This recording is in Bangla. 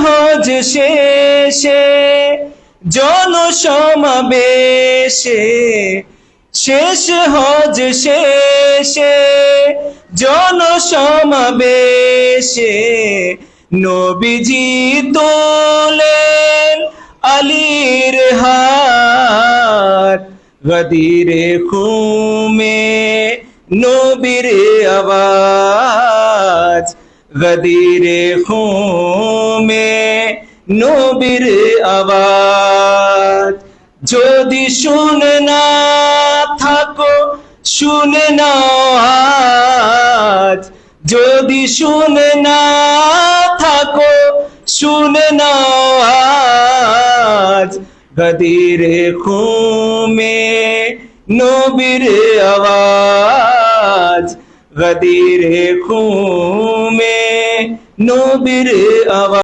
হজ শেষে জনসমাবেশে, শেষ হজ শেষে জনসমাবেশে নবীজি তোলেন আলীর হাত, গদিরে খুমে নবীর আওয়াজ, গদিরে খুমে নবীর আওয়াজ। যদি শুনে না থাকো শুনে নাও আজ, যদি শুনে না থাকো শুনে নাও আজ, গদিরে খুমে নবীর আওয়াজ, গদিরে খুমে নবীর আওয়াজ।